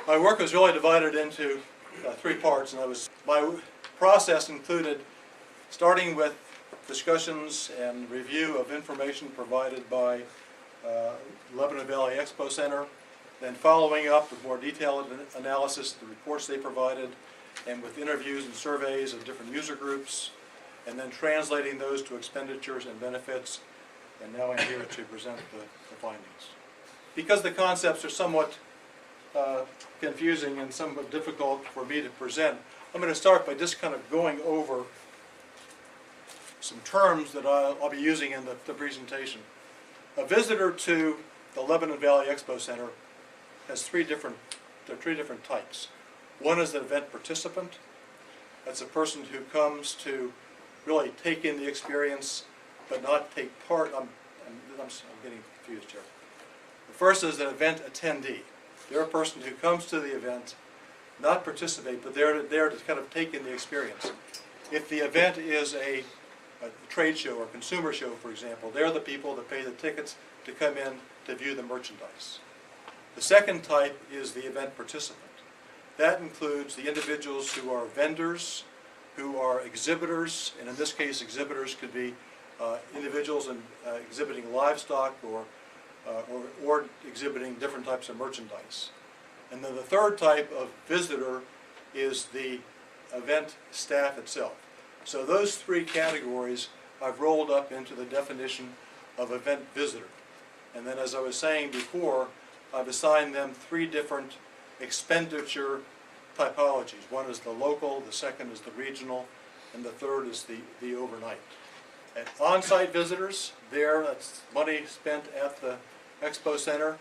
My work was really divided into three parts, and my process included starting with discussions and review of information provided by Lebanon Valley Expo Center, then following up with more detailed analysis of the reports they provided, and with interviews and surveys of different user groups, and then translating those to expenditures and benefits, and now I'm here to present the findings. Because the concepts are somewhat confusing and somewhat difficult for me to present, I'm going to start by just kind of going over some terms that I'll be using in the presentation. A visitor to the Lebanon Valley Expo Center has three different types. One is an event participant. That's a person who comes to really take in the experience but not take part. I'm getting confused here. The first is an event attendee. They're a person who comes to the event, not participate, but they're there to kind of take in the experience. If the event is a trade show or consumer show, for example, they're the people that pay the tickets to come in to view the merchandise. The second type is the event participant. That includes the individuals who are vendors, who are exhibitors, and in this case exhibitors could be individuals exhibiting livestock or exhibiting different types of merchandise. And then the third type of visitor is the event staff itself. So those three categories I've rolled up into the definition of event visitor. And then, as I was saying before, I've assigned them three different expenditure typologies. One is the local, the second is the regional, and the third is the overnight. And on-site visitors, that's money spent at the Expo Center,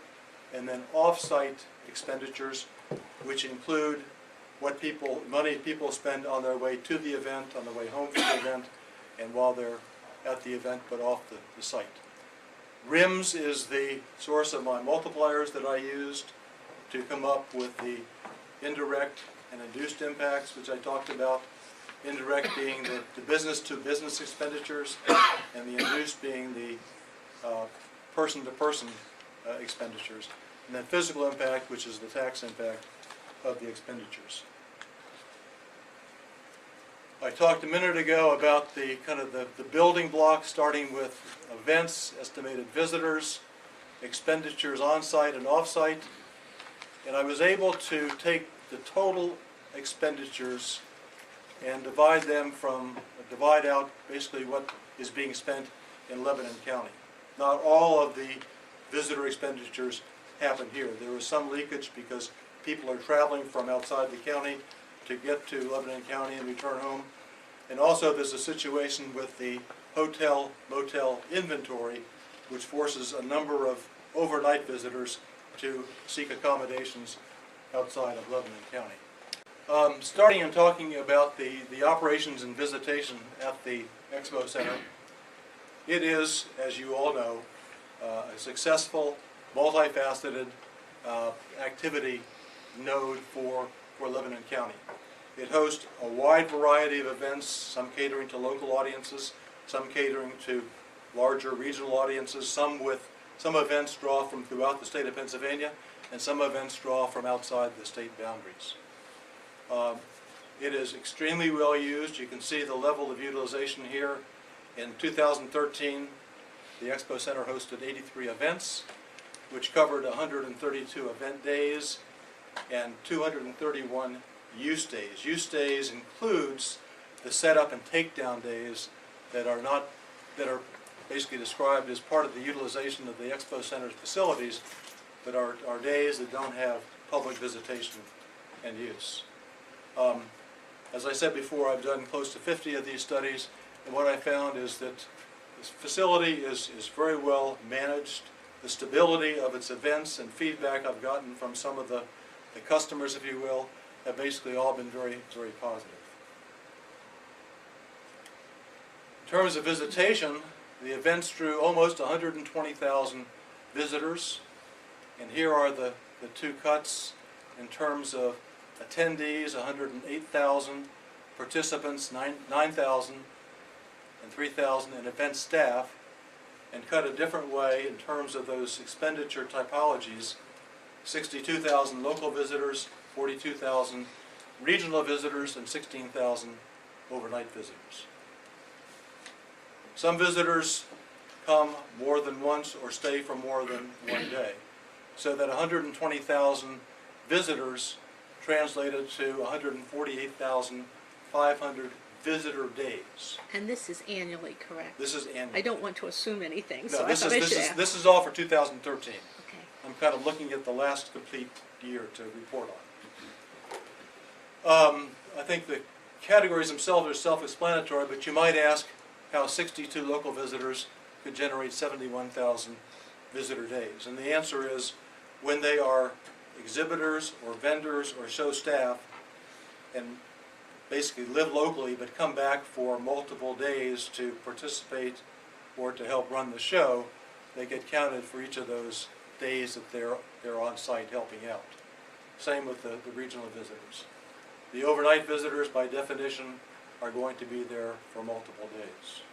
and then off-site expenditures, which include money people spend on their way to the event, on their way home from the event, and while they're at the event but off the site. RIMS is the source of my multipliers that I used to come up with the indirect and induced impacts, which I talked about. Indirect being the business-to-business expenditures, and the induced being the person-to-person expenditures. And then physical impact, which is the tax impact of the expenditures. I talked a minute ago about the building blocks, starting with events, estimated visitors, expenditures on-site and off-site, and I was able to take the total expenditures and divide out basically what is being spent in Lebanon County. Not all of the visitor expenditures happen here. There was some leakage because people are traveling from outside the county to get to Lebanon County and return home. And also there's a situation with the hotel-motel inventory, which forces a number of overnight visitors to seek accommodations outside of Lebanon County. Starting and talking about the operations and visitation at the Expo Center, it is, as you all know, a successful, multifaceted activity node for Lebanon County. It hosts a wide variety of events, some catering to local audiences, some catering to larger regional audiences, some events draw from throughout the state of Pennsylvania, and some events draw from outside the state boundaries. It is extremely well used. You can see the level of utilization here. In 2013, the Expo Center hosted 83 events, which covered 132 event days and 231 use days. Use days includes the setup and takedown days that are basically described as part of the utilization of the Expo Center's facilities, but are days that don't have public visitation and use. As I said before, I've done close to 50 of these studies, and what I found is that this facility is very well managed. The stability of its events and feedback I've gotten from some of the customers, if you will, have basically all been very, very positive. In terms of visitation, the events drew almost 120,000 visitors, and here are the two cuts in terms of attendees, 108,000, participants, 9,000, and 3,000, and event staff, and cut a different way in terms of those expenditure typologies. 62,000 local visitors, 42,000 regional visitors, and 16,000 overnight visitors. Some visitors come more than once or stay for more than one day, so that 120,000 visitors translated to 148,500 visitor days. And this is annually, correct? This is annual. I don't want to assume anything, No, so I thought I should ask. this is all for 2013. Okay. I'm kind of looking at the last complete year to report on. I think the categories themselves are self-explanatory, but you might ask how 62 local visitors could generate 71,000 visitor days. And the answer is when they are exhibitors or vendors or show staff and basically live locally but come back for multiple days to participate or to help run the show, they get counted for each of those days that they're on site helping out. Same with the regional visitors. The overnight visitors, by definition, are going to be there for multiple days.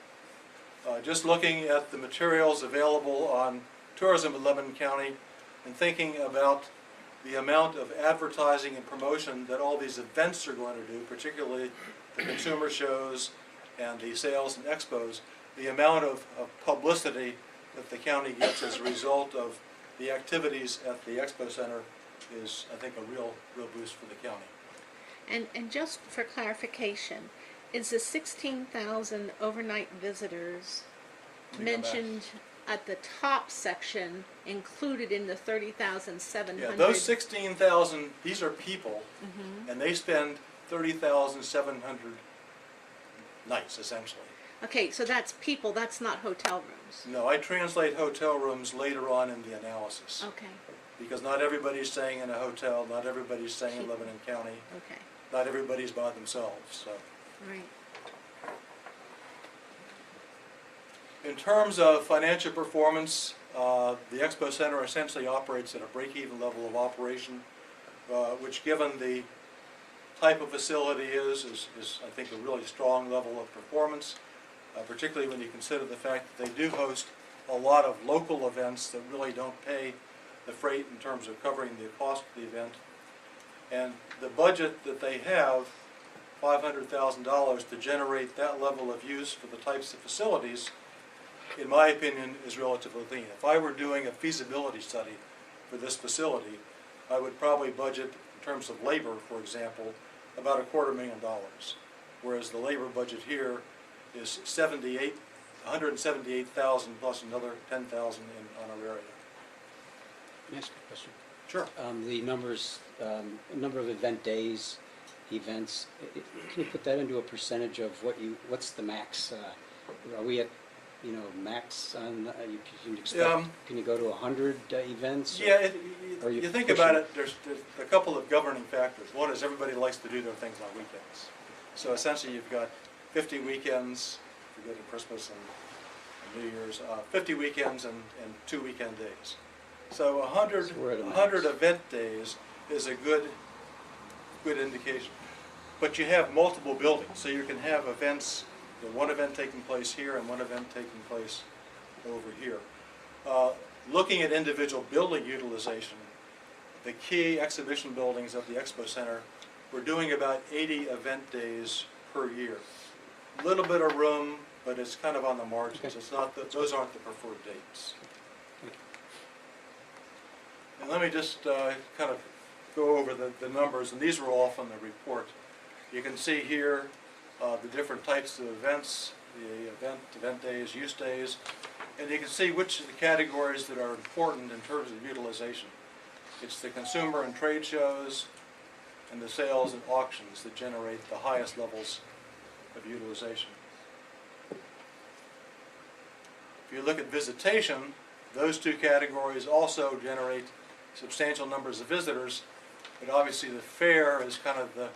Just looking at the materials available on tourism in Lebanon County and thinking about the amount of advertising and promotion that all these events are going to do, particularly the consumer shows and the sales and expos, the amount of publicity that the county gets as a result of the activities at the Expo Center is, I think, a real boost for the county. And just for clarification, is the 16,000 overnight visitors mentioned at the top section included in the 30,700? Yeah, those 16,000, these are people, and they spend 30,700 nights, essentially. Okay, so that's people, that's not hotel rooms. No, I translate hotel rooms later on in the analysis. Okay, Because not everybody's staying in a hotel, not everybody's staying in Lebanon County, okay, not everybody's by themselves. So, right. in terms of financial performance, the Expo Center essentially operates at a break-even level of operation, which, given the type of facility is I think a really strong level of performance, particularly when you consider the fact that they do host a lot of local events that really don't pay the freight in terms of covering the cost of the event. And the budget that they have, $500,000 to generate that level of use for the types of facilities, in my opinion, is relatively lean. If I were doing a feasibility study for this facility, I would probably budget, in terms of labor, for example, about $250,000, whereas the labor budget here is $178,000 plus another $10,000 in honoraria. Can I ask a question? Sure. The numbers, number of event days, events, can you put that into a percentage of what's the max? Are we at, max on, you can expect, can you go to 100 events? Yeah, you you think pushing? about it, there's a couple of governing factors. One is everybody likes to do their things on weekends. So essentially you've got 50 weekends, forgetting Christmas and New Year's, 50 weekends and 2 weekend days. So 100 event days is a good indication. But you have multiple buildings, so you can have events, one event taking place here and one event taking place over here. Looking at individual building utilization, the key exhibition buildings of the Expo Center, we're doing about 80 event days per year. A little bit of room, but it's kind of on the margins. Okay. It's not those aren't the preferred dates. And let me just kind of go over the numbers, and these were all from the report. You can see here the different types of events, the event days, use days, and you can see which of the categories that are important in terms of utilization. It's the consumer and trade shows and the sales and auctions that generate the highest levels of utilization. If you look at visitation, those two categories also generate substantial numbers of visitors, but obviously the fair is kind of the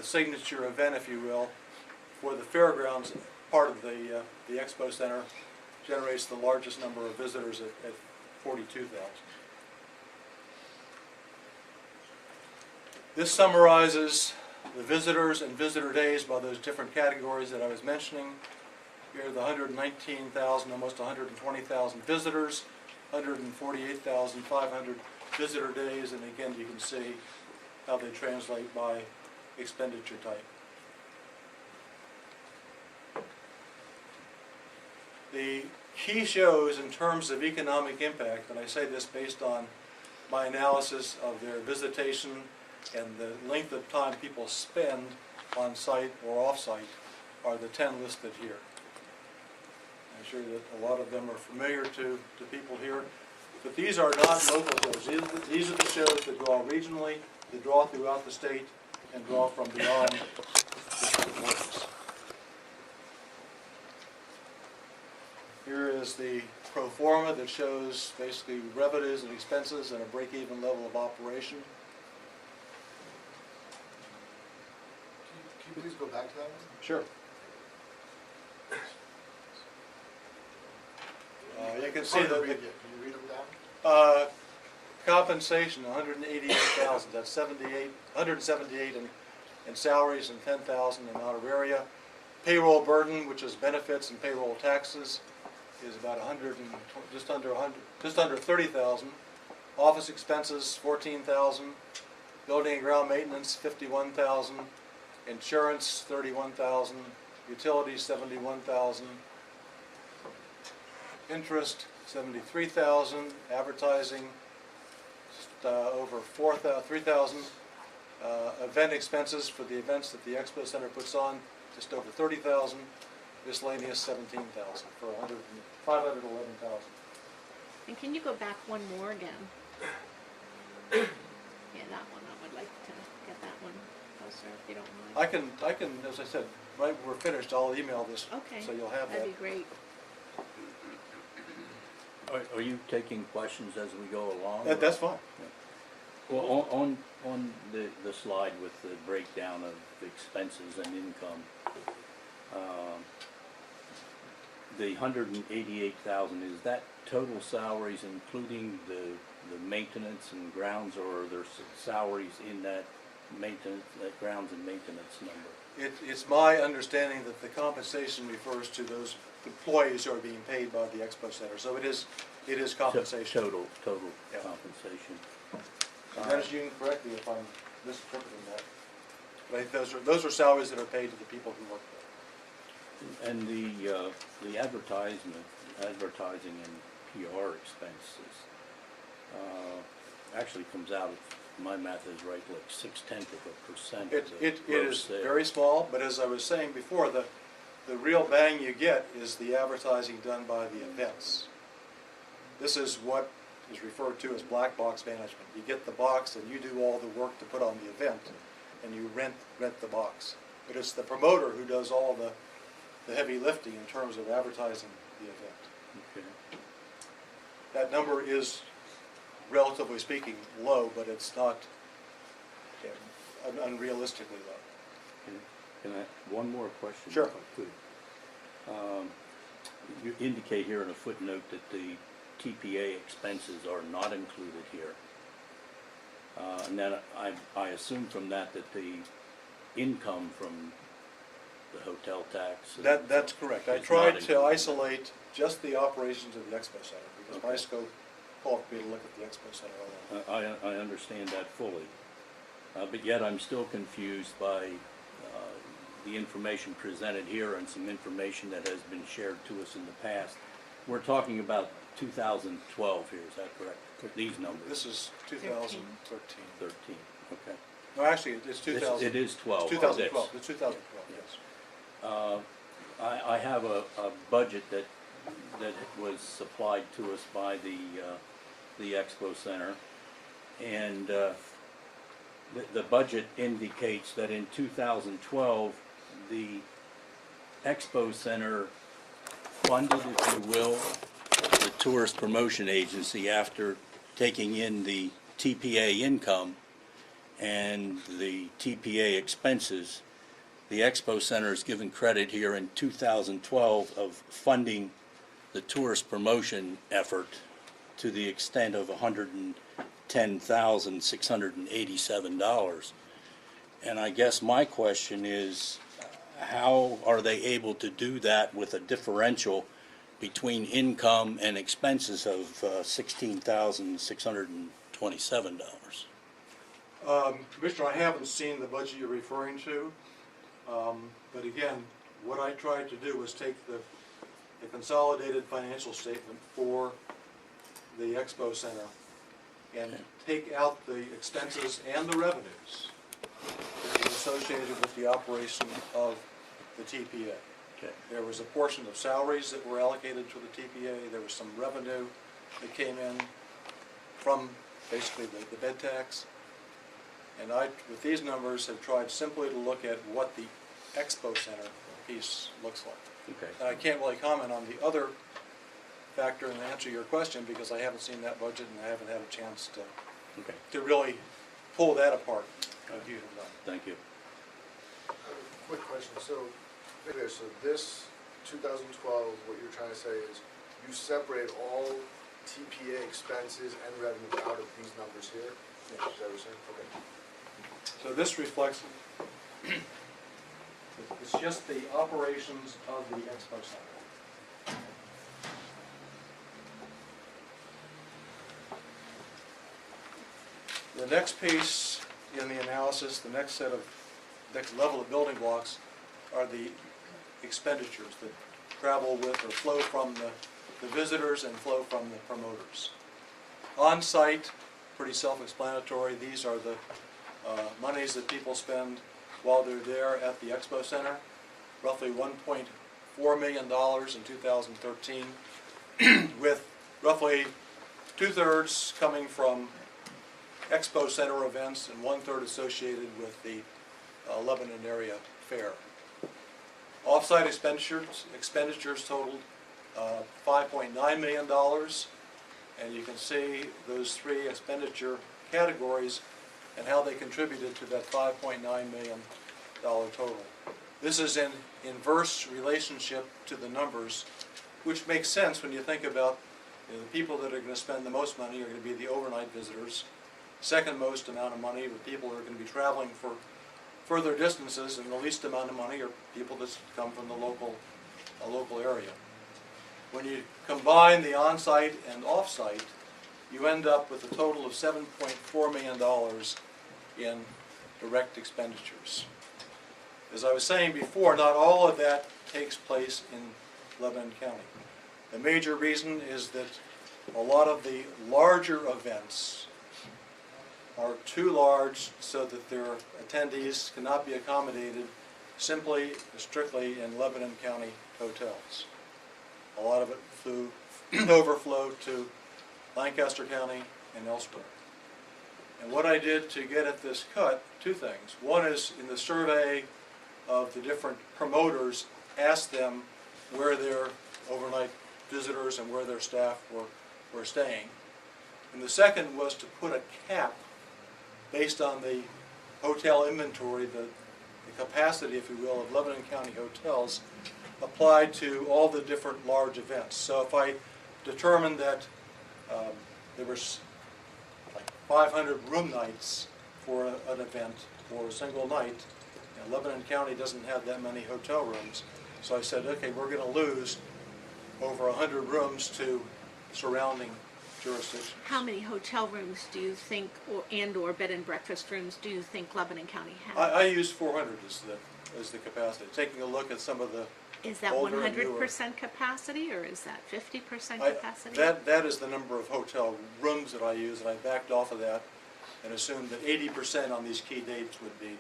signature event, if you will, for the fairgrounds part of the Expo Center, generates the largest number of visitors at 42,000. This summarizes the visitors and visitor days by those different categories that I was mentioning. Here are the 119,000, almost 120,000 visitors, 148,500 visitor days, and again, you can see how they translate by expenditure type. The key shows in terms of economic impact, and I say this based on my analysis of their visitation and the length of time people spend on site or off site, are the 10 listed here. I'm sure that a lot of them are familiar to people here, but these are not local shows. These are the shows that draw regionally, that draw throughout the state, and draw from beyond the borders. Here is the pro forma that shows basically revenues and expenses and a break-even level of operation. Can you please go back to that one? Sure. You can see Hard to that read yet. Can you read them down? compensation, 188,000. That's 178 in salaries and 10,000 in honoraria. Payroll burden, which is benefits and payroll taxes, is about just under 30,000. Office expenses, 14,000. Building and ground maintenance, 51,000. Insurance, 31,000. Utilities, 71,000. Interest, 73,000. Advertising, just over 3,000. Event expenses for the events that the Expo Center puts on, just over 30,000. Miscellaneous, 17,000 for 511,000. And can you go back one more again? Yeah, that one, I would like to get that one closer, if you don't mind. I can, as I said, right when we're finished, I'll email this, Okay, so you'll have that. that'd be great. Are you taking questions as we go along? That's fine. Well, on the slide with the breakdown of expenses and income, the 188,000, is that total salaries including the maintenance and grounds, or are there salaries in that maintenance, that grounds and maintenance number? It's my understanding that the compensation refers to those employees who are being paid by the Expo Center, so it is compensation. Total Yeah. compensation. Dennis, you can correct me if I'm misinterpreting that. But I think those are salaries that are paid to the people who work there. And the advertising and PR expenses actually comes out, if my math is right, like 0.6%. It is very small, but as I was saying before, the real bang you get is the advertising done by the events. This is what is referred to as black box management. You get the box and you do all the work to put on the event, and you rent the box. But it's the promoter who does all the heavy lifting in terms of advertising the event. Okay. That number is, relatively speaking, low, but it's not unrealistically low. Can I, one more question? Sure. If I could. You indicate here in a footnote that the TPA expenses are not included here. And then I assume from that the income from the hotel tax. That's correct. I is tried not to included. isolate just the operations of the Expo Center, because my Okay. scope called for me to look at the Expo Center alone. I understand that fully, but yet I'm still confused by the information presented here and some information that has been shared to us in the past. We're talking about 2012 here, is that correct? These numbers? This is 2013. 13, okay. No, actually, it's 2000. It is 12. It's 2012. It's 2012, yes. I have a budget that was supplied to us by the Expo Center, and the budget indicates that in 2012 the Expo Center funded, if you will, the tourist promotion agency after taking in the TPA income and the TPA expenses. The Expo Center is given credit here in 2012 of funding the tourist promotion effort to the extent of $110,687. And I guess my question is, how are they able to do that with a differential between income and expenses of $16,612? $27. Commissioner, I haven't seen the budget you're referring to, but again, what I tried to do was take the consolidated financial statement for the Expo Center and take out the expenses and the revenues that were associated with the operation of the TPA. Okay. There was a portion of salaries that were allocated to the TPA, there was some revenue that came in from basically the bed tax. And I, with these numbers, have tried simply to look at what the Expo Center piece looks like. Okay. And I can't really comment on the other factor and answer your question because I haven't seen that budget and I haven't had a chance Okay. to really pull that apart like you have done. Thank you. Quick question, so this 2012, what you're trying to say is you separate all TPA expenses and revenue out of these numbers here? Yes. Is that what you're saying? Okay. So this reflects, it's just the operations of the Expo Center. The next piece in the analysis, the next level of building blocks are the expenditures that travel with or flow from the visitors and flow from the promoters. On-site, pretty self-explanatory, these are the monies that people spend while they're there at the Expo Center, roughly $1.4 million in 2013, with roughly 2/3 coming from Expo Center events and 1/3 associated with the Lebanon area fair. Off-site expenditures totaled $5.9 million, and you can see those three expenditure categories and how they contributed to that $5.9 million total. This is in inverse relationship to the numbers, which makes sense when you think about the people that are going to spend the most money are going to be the overnight visitors. Second most amount of money are people who are going to be traveling for further distances, and the least amount of money are people that come from the local area. When you combine the on-site and off-site, you end up with a total of $7.4 million in direct expenditures. As I was saying before, not all of that takes place in Lebanon County. The major reason is that a lot of the larger events are too large so that their attendees cannot be accommodated simply, strictly in Lebanon County hotels. A lot of it overflow to Lancaster County and elsewhere. And what I did to get at this cut, two things. One is in the survey of the different promoters, asked them where their overnight visitors and where their staff were staying. And the second was to put a cap based on the hotel inventory, the capacity, if you will, of Lebanon County hotels applied to all the different large events. So if I determined that there was like 500 room nights for an event for a single night, Lebanon County doesn't have that many hotel rooms. So I said, okay, we're going to lose over 100 rooms to surrounding jurisdictions. How many hotel rooms do you think, or bed and breakfast rooms do you think Lebanon County has? I used 400 as the capacity. Taking a look at some of the Is that older and newer- 100% capacity, or is that 50% capacity? That is the number of hotel rooms that I use, and I backed off of that and assumed that 80% on these key dates would be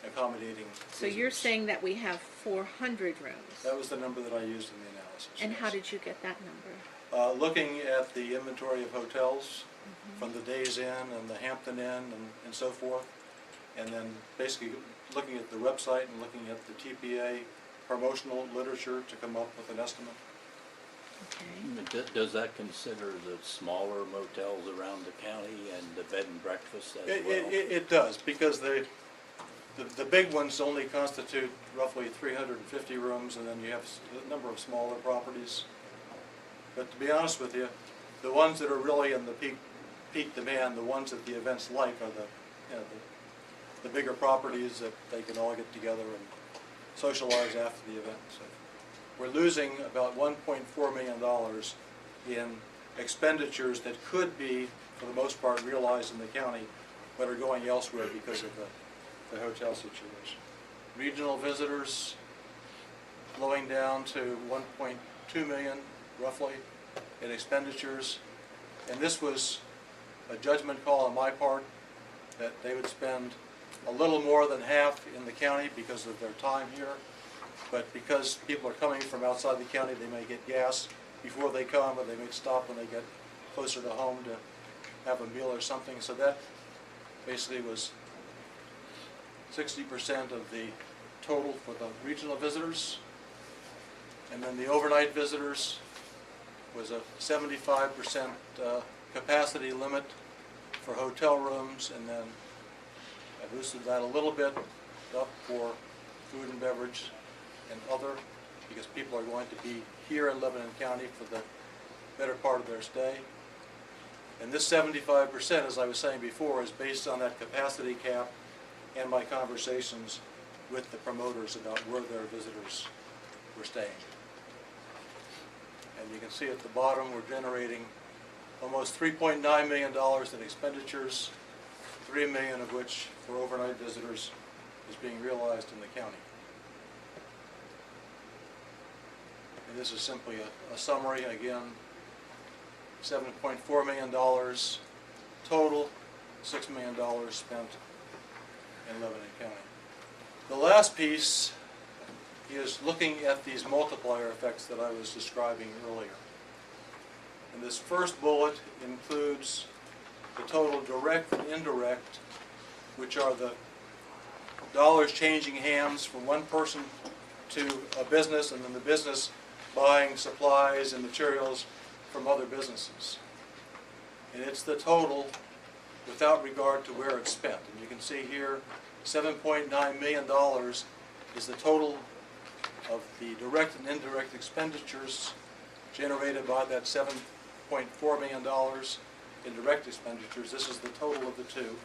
accommodating So you're visitors. saying that we have 400 rooms? That was the number that I used in the analysis. And yes. how did you get that number? Looking at the inventory of hotels from the Days Inn and the Hampton Inn and so forth, and then basically looking at the website and looking at the TPA promotional literature to come up with an estimate. Okay. Does that consider the smaller motels around the county and the bed and breakfast as well? It does, because the big ones only constitute roughly 350 rooms, and then you have a number of smaller properties. But to be honest with you, the ones that are really in the peak demand, the ones that the events like, are the bigger properties that they can all get together and socialize after the event. So we're losing about $1.4 million in expenditures that could be for the most part, realized in the county, but are going elsewhere because of the hotel situation. Regional visitors flowing down to 1.2 million, roughly, in expenditures. And this was a judgment call on my part that they would spend a little more than half in the county because of their time here. But because people are coming from outside the county, they may get gas before they come, or they may stop when they get closer to home to have a meal or something. So that basically was 60% of the total for the regional visitors. And then the overnight visitors was a 75% capacity limit for hotel rooms, and then I boosted that a little bit up for food and beverage and other, because people are going to be here in Lebanon County for the better part of their stay. And this 75%, as I was saying before, is based on that capacity cap and my conversations with the promoters about where their visitors were staying. And you can see at the bottom, we're generating almost $3.9 million in expenditures, $3 million of which for overnight visitors is being realized in the county. And this is simply a summary. Again, $7.4 million total, $6 million spent in Lebanon County. The last piece is looking at these multiplier effects that I was describing earlier. And this first bullet includes the total direct and indirect, which are the dollars changing hands from one person to a business, and then the business buying supplies and materials from other businesses. And it's the total without regard to where it's spent. And you can see here, $7.9 million is the total of the direct and indirect expenditures generated by that $7.4 million in direct expenditures. This is the total of the two.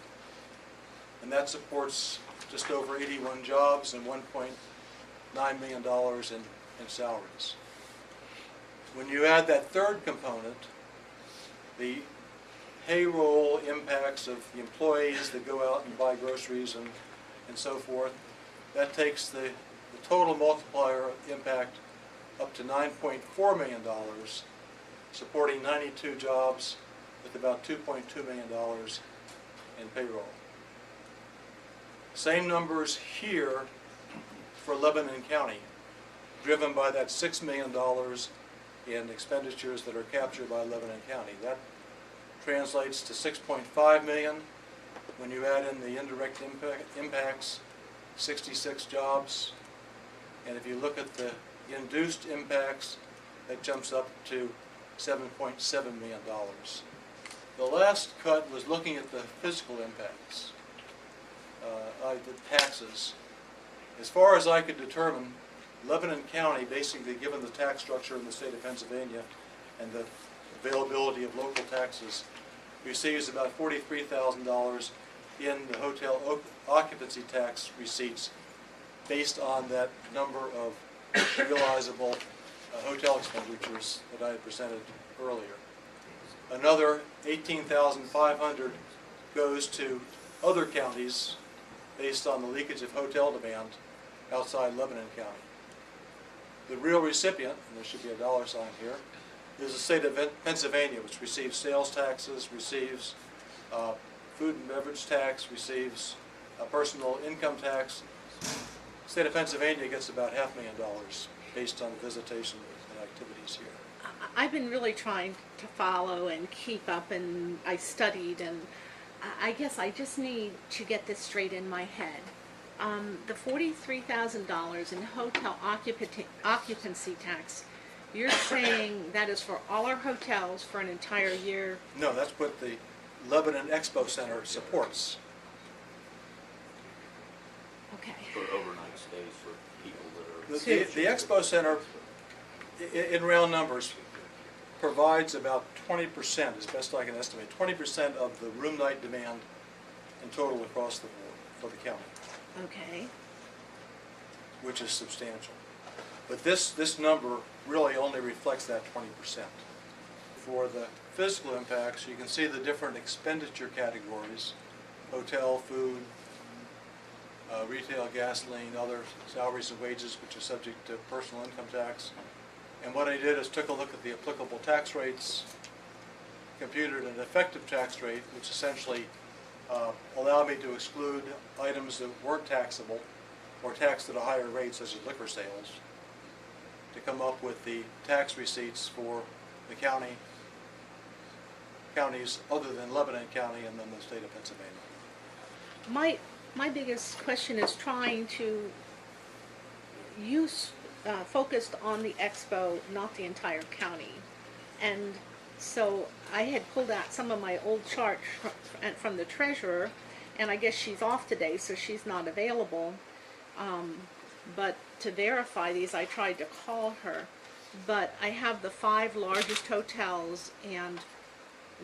And that supports just over 81 jobs and $1.9 million in salaries. When you add that third component, the payroll impacts of the employees that go out and buy groceries and so forth, that takes the total multiplier impact up to $9.4 million, supporting 92 jobs with about $2.2 million in payroll. Same numbers here for Lebanon County, driven by that $6 million in expenditures that are captured by Lebanon County. That translates to $6.5 million. When you add in the indirect impacts, 66 jobs. And if you look at the induced impacts, that jumps up to $7.7 million. The last cut was looking at the physical impacts, the taxes. As far as I could determine, Lebanon County, basically given the tax structure in the state of Pennsylvania and the availability of local taxes, receives about $43,000 in the hotel occupancy tax receipts based on that number of realizable hotel expenditures that I had presented earlier. Another $18,500 goes to other counties based on the leakage of hotel demand outside Lebanon County. The real recipient, and there should be a dollar sign here, is the state of Pennsylvania, which receives sales taxes, receives food and beverage tax, receives personal income tax. The state of Pennsylvania gets about $500,000 based on visitation and activities here. I've been really trying to follow and keep up, and I studied, and I guess I just need to get this straight in my head. The $43,000 in hotel occupancy tax, you're saying that is for all our hotels for an entire year? No, that's what the Lebanon Expo Center supports. Okay. For overnight stays for people that are... The Expo Center, in round numbers, provides about 20%, as best I can estimate, 20% of the room night demand in total across the board for the county. Okay. Which is substantial. But this number really only reflects that 20%. for the physical impacts, you can see the different expenditure categories: hotel, food, retail, gasoline, other salaries and wages, which are subject to personal income tax. And what I did is took a look at the applicable tax rates, computed an effective tax rate, which essentially allowed me to exclude items that weren't taxable or taxed at a higher rate, such as liquor sales, to come up with the tax receipts for the counties other than Lebanon County and then the state of Pennsylvania. My biggest question is trying to use focused on the expo, not the entire county. And so I had pulled out some of my old charts from the treasurer, and I guess she's off today, so she's not available. But to verify these, I tried to call her. But I have the 5 largest hotels and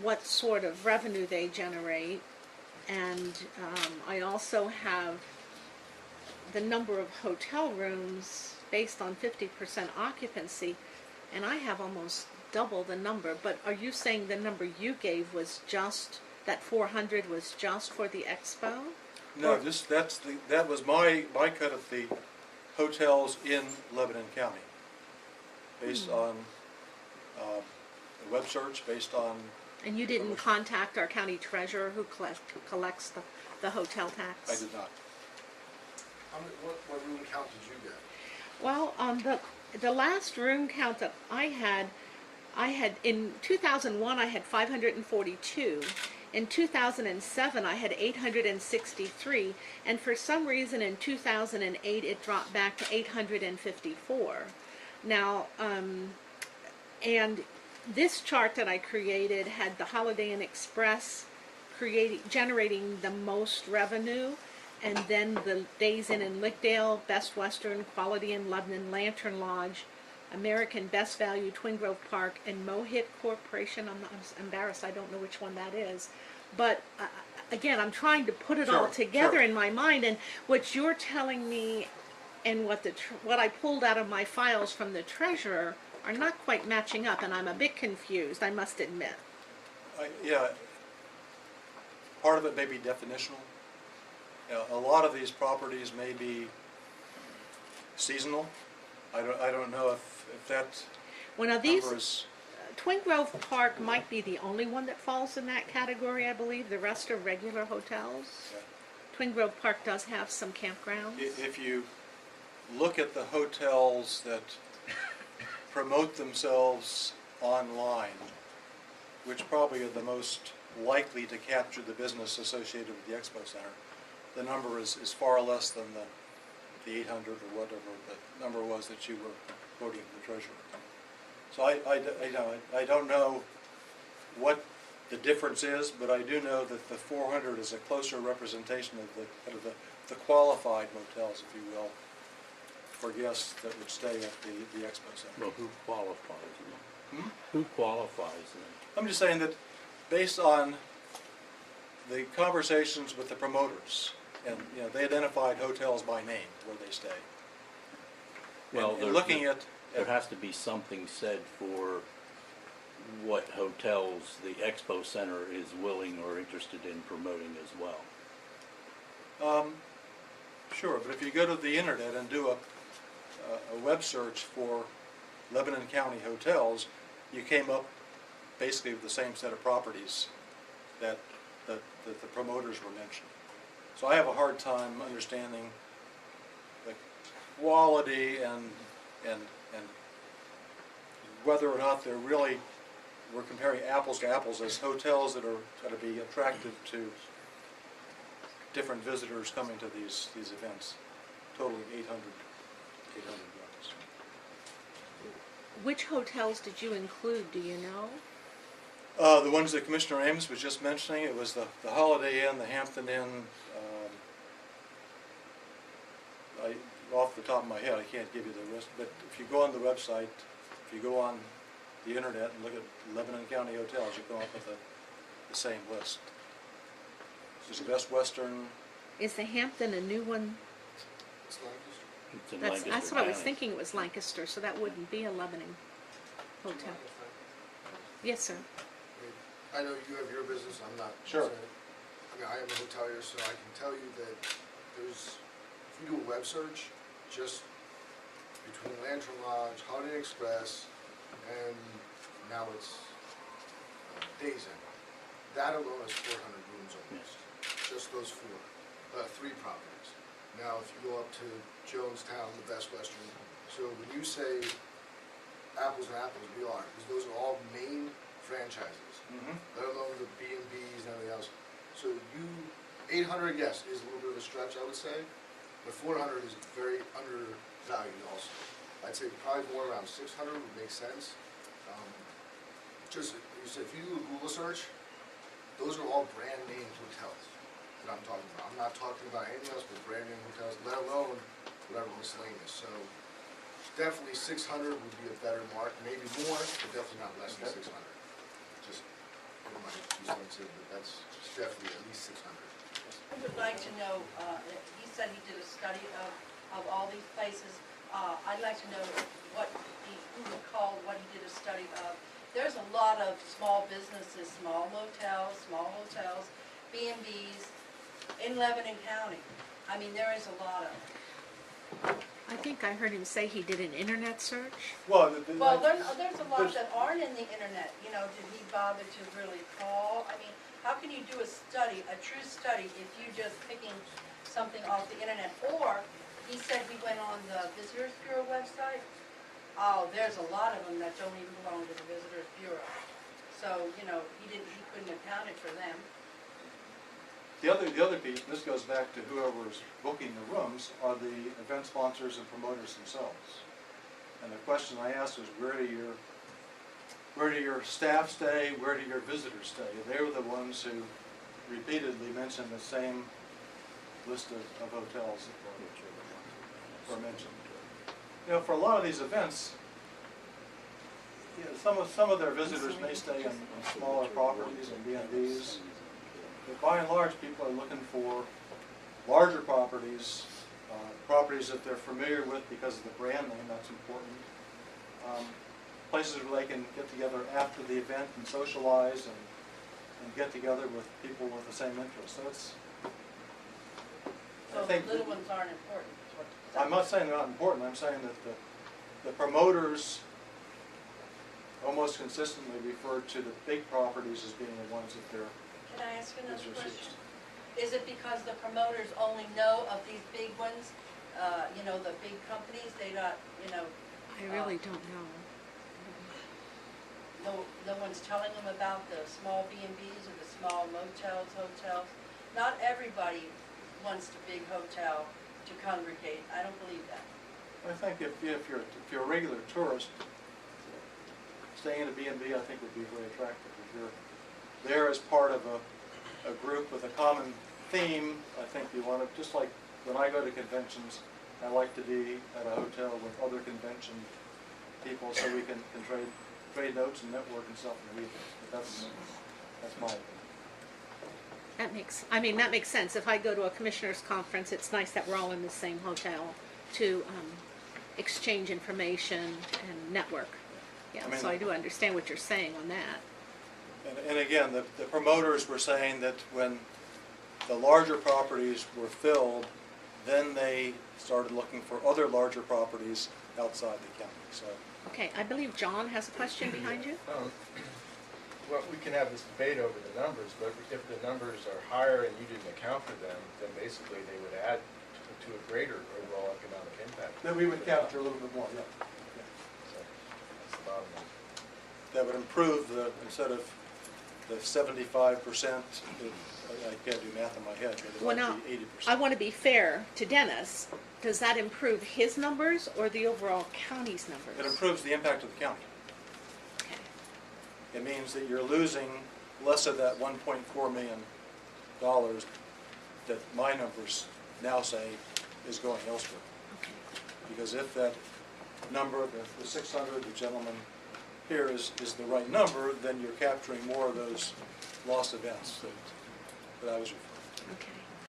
what sort of revenue they generate. And I also have the number of hotel rooms based on 50% occupancy, and I have almost double the number. But are you saying the number you gave was just, that 400 was just for the expo? No, that was my cut of the hotels in Lebanon County, based on a web search, based on. And you didn't contact our county treasurer who collects the hotel tax? I did not. What room count did you get? Well, the last room count that I had in 2001 I had 542. In 2007 I had 863, and for some reason in 2008 it dropped back to 854. Now, and this chart that I created had the Holiday Inn Express generating the most revenue, and then the Days Inn in Lickdale, Best Western, Quality Inn, Lebanon, Lantern Lodge, American Best Value, Twin Grove Park, and Mohit Corporation. I'm embarrassed, I don't know which one that is. But again, I'm trying to put it all together in my mind, and what you're telling me and what I pulled out of my files from the treasurer are not quite matching up, and I'm a bit confused, I must admit. Yeah, part of it may be definitional. A lot of these properties may be seasonal. I don't know if that Well, now number is. Twin Grove Park might be the only one that falls in that category, I believe. The rest are regular hotels. Yeah. Twin Grove Park does have some campgrounds. If you look at the hotels that promote themselves online, which probably are the most likely to capture the business associated with the Expo Center, the number is far less than the 800 or whatever the number was that you were quoting the treasurer. So I don't know what the difference is, but I do know that the 400 is a closer representation of the qualified motels, if you will, for guests that would stay at the Expo Center. Well, who qualifies them? Who qualifies them? I'm just saying that based on the conversations with the promoters, and they identified hotels by name where they stay. Well, and looking at there has to be something said for what hotels the Expo Center is willing or interested in promoting as well. Sure, but if you go to the internet and do a web search for Lebanon County hotels, you came up basically with the same set of properties that the promoters were mentioning. So I have a hard time understanding the quality and whether or not we're comparing apples to apples as hotels that are going to be attractive to different visitors coming to these events, totaling 800 rooms. Which hotels did you include, do you know? The ones that Commissioner Ames was just mentioning, it was the Holiday Inn, the Hampton Inn. Off the top of my head, I can't give you the list, but if you go on the website, if you go on the internet and look at Lebanon County hotels, you come up with the same list. There's the Best Western. Is the Hampton a new one? It's Lancaster. It's in That's Lancaster what I was County. thinking, it was Lancaster, so that wouldn't be a Lebanon hotel. Yes, sir. I know you have your business, I'm not. Sure. saying- I mean, I am a hotelier, so I can tell you that if you do a web search, just between Lantern Lodge, Holiday Inn Express, and now it's Days Inn, that alone is 400 rooms almost. Just those three properties. Now, if you go up to Jonestown, the Best Western, so when you say apples and apples, we are, because those are all main franchises, let alone the B&Bs and everything else. So 800, yes, is a little bit of a stretch, I would say, but 400 is very undervalued also. I'd say probably more around 600 would make sense. Just, you said, if you do a Google search, those are all brand name hotels that I'm talking about. I'm not talking about anything else but brand name hotels, let alone whatever miscellaneous. So definitely 600 would be a better mark, maybe more, but definitely not less than 600. Just give my 2 cents in, but that's definitely at least 600. I would like to know, he said he did a study of all these places. I'd like to know who would call what he did a study of. There's a lot of small businesses, small motels, small hotels, B&Bs in Lebanon County. I mean, there is a lot of them. I think I heard him say he did an internet search. Well, there's a lot that aren't in the internet, you know, did he bother to really call? I mean, how can you do a study, a true study, if you just picking something off the internet? Or, he said he went on the Visitors Bureau website. Oh, there's a lot of them that don't even belong to the Visitors Bureau. So, you know, he couldn't have counted for them. The other piece, and this goes back to whoever's booking the rooms, are the event sponsors and promoters themselves. And the question I asked was, where do your staff stay? Where do your visitors stay? They were the ones who repeatedly mentioned the same list of hotels that were mentioned. You know, for a lot of these events, you know, some of their visitors may stay in smaller properties and B&Bs. But by and large, people are looking for larger properties, properties that they're familiar with because of the brand name, that's important. Places where they can get together after the event and socialize and get together with people with the same interests. So it's, So I think the little ones aren't important. is what- I'm not saying they're not important, I'm saying that the promoters almost consistently refer to the big properties as being the ones that they're Can I ask another visitors question? use. Is it because the promoters only know of these big ones, you know, the big companies, they not, you know, I really don't know. no one's telling them about the small B&Bs or the small motels, hotels? Not everybody wants the big hotel to congregate, I don't believe that. I think if you're a regular tourist, staying in a B&B I think would be very attractive. If you're there as part of a group with a common theme, I think you want to, just like when I go to conventions, I like to be at a hotel with other convention people so we can trade notes and network and stuff in the evening. But that's my opinion. That makes sense. If I go to a commissioner's conference, it's nice that we're all in the same hotel to exchange information and network. Yeah, I mean, so I do understand what you're saying on that. And again, the promoters were saying that when the larger properties were filled, then they started looking for other larger properties outside the county. So, Okay, I believe John has a question behind you. Well, we can have this debate over the numbers, but if the numbers are higher and you didn't account for them, then basically they would add to a greater overall economic impact. then we would capture a little bit more, yeah. So that's the bottom line. That would improve instead of the 75%, I can't do math in my head, but it Well, now, might be 80%. I want to be fair to Dennis. Does that improve his numbers or the overall county's numbers? It improves the impact of the county. Okay. It means that you're losing less of that $1.4 million that my numbers now say is going elsewhere. Okay. Because if that number, the 600, the gentleman here is the right number, then you're capturing more of those lost events that I was referring to. Okay.